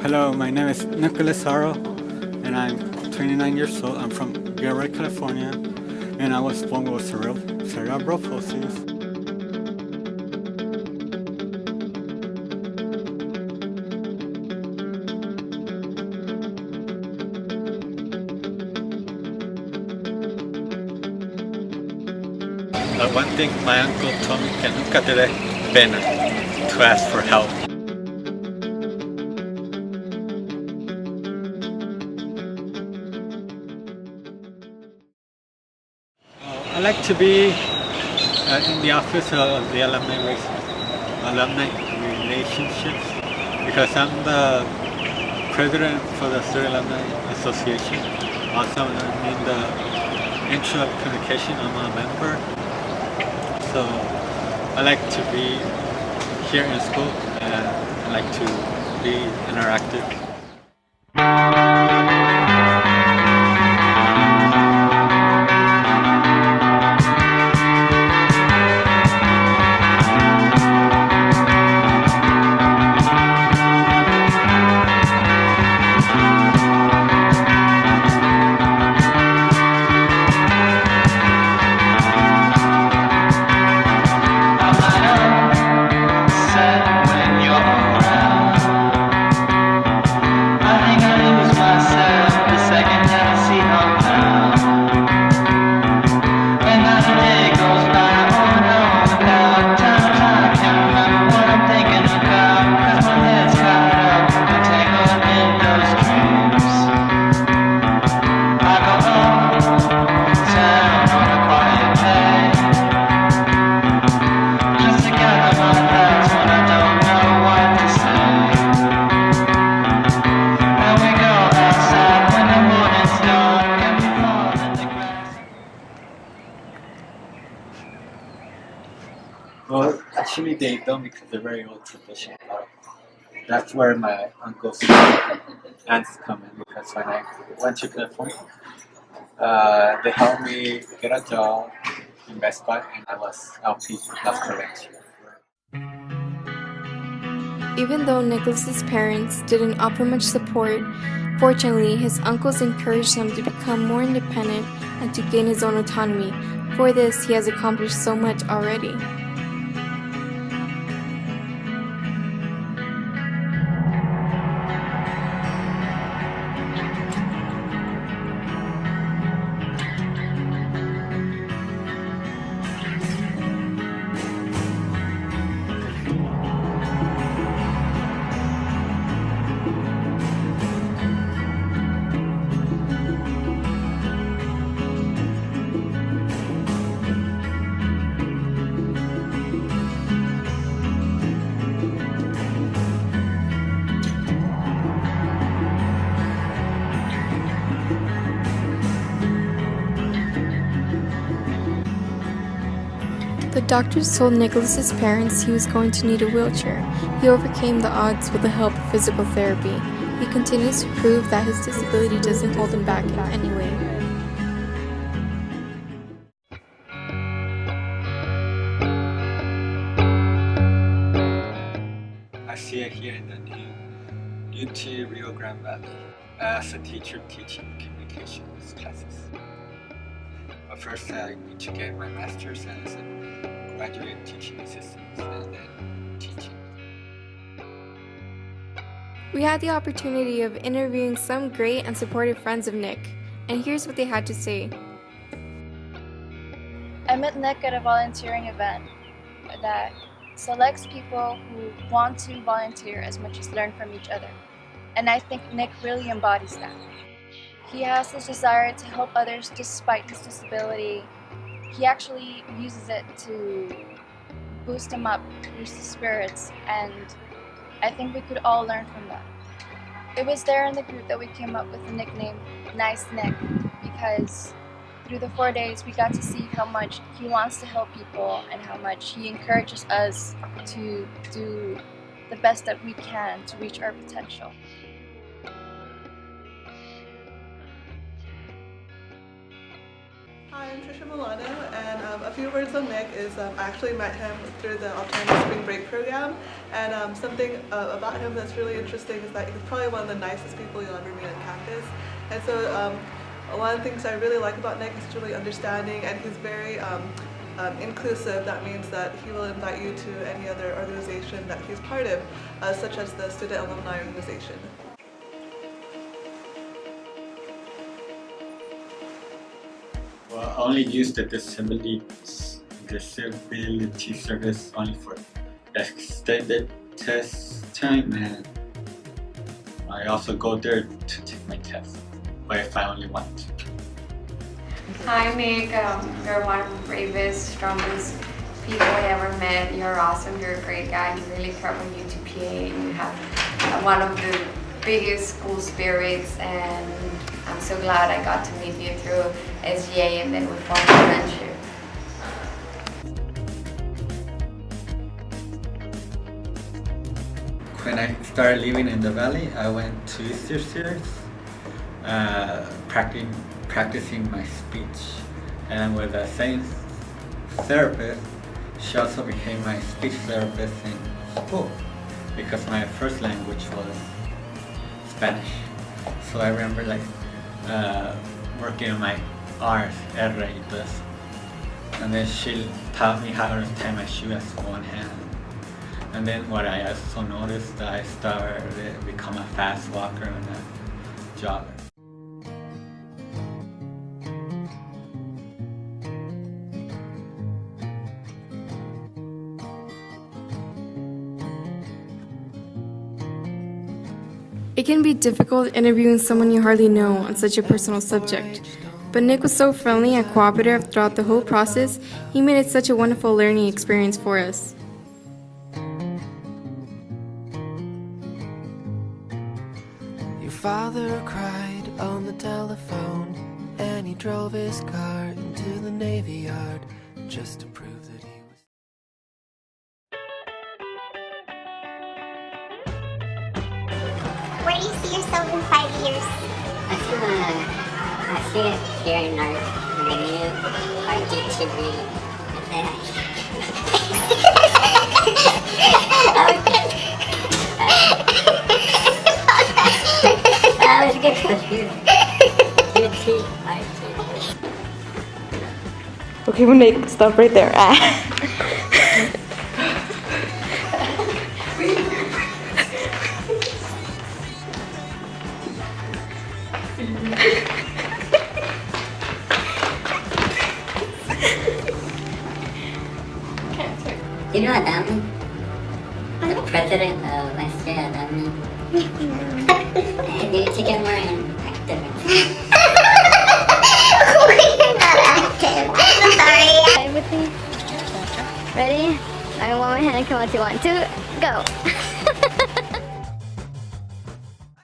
Hello, my name is Nicholas Haro, and I'm 29 years old. I'm from Gilroy, California, and I was born with cerebral palsy. One thing my uncle told me que nunca te dé pena to ask for help. I like to be in the office of the alumni relationships because I'm the president for the Student Alumni Association. Also, I'm in the intro of communication. I'm a member, so I like to be here in school and I like to be interactive. Well, actually they don't because they're very old tradition. That's where my uncle's aunts come in because when I went to California, they helped me get a job in Best Buy and I was LP loss prevention. Even though Nicholas's parents didn't offer much support, fortunately his uncles encouraged him to become more independent and to gain his own autonomy. For this, he has accomplished so much already. The doctors told Nicholas's parents he was going to need a wheelchair. He overcame the odds with the help of physical therapy. He continues to prove that his disability doesn't hold him back in any way. I see it here in the new UT Rio Grande Valley as a teacher teaching communications classes. But first I need to get my master's as a graduate teaching assistant and then teaching. We had the opportunity of interviewing some great and supportive friends of Nick, and here's what they had to say. I met Nick at a volunteering event that selects people who want to volunteer as much as learn from each other. And I think Nick really embodies that. He has this desire to help others despite his disability. He actually uses it to boost him up, boost his spirits, and I think we could all learn from that. It was there in the group that we came up with the nickname Nice Nick, because through the 4 days we got to see how much he wants to help people and how much he encourages us to do the best that we can to reach our potential. Hi, I'm Trisha Milano, and a few words on Nick is I actually met him through the Alternative Spring Break program, and something about him that's really interesting is that he's probably one of the nicest people you'll ever meet on campus. And so one of the things I really like about Nick is he's really understanding, and he's very inclusive. That means that he will invite you to any other organization that he's part of, such as the Student Alumni Organization. Well, I only use the disability service only for extended test time, and I also go there to take my test, but if I only want to. Hi Nick, you're one of the bravest, strongest people I ever met. You're awesome, you're a great guy, you really care about UTPA, and you have one of the biggest school spirits, and I'm so glad I got to meet you through SGA and then we formed a friendship. When I started living in the valley, I went to Easter Series, practicing my speech, and with the same therapist, she also became my speech therapist in school because my first language was Spanish. So I remember working on my R's, R, y, this, and then she taught me how to tie my shoe with one hand. And then what I also noticed, I started to become a fast walker and a jogger. It can be difficult interviewing someone you hardly know on such a personal subject, but Nick was so friendly and cooperative throughout the whole process. He made it such a wonderful learning experience for us. Your father cried on the telephone, and he drove his car into the Navy Yard just to prove that he was. Where do you see yourself in 5 years? I see it here in our new RGTV. I was getting confused. Okay, we'll make stop right there. You know Adami? The president of Australia, Adami? They take him more active. We're not active. I'm sorry. Play with me. Ready? I want my hand to come on 2, 1, 2, go.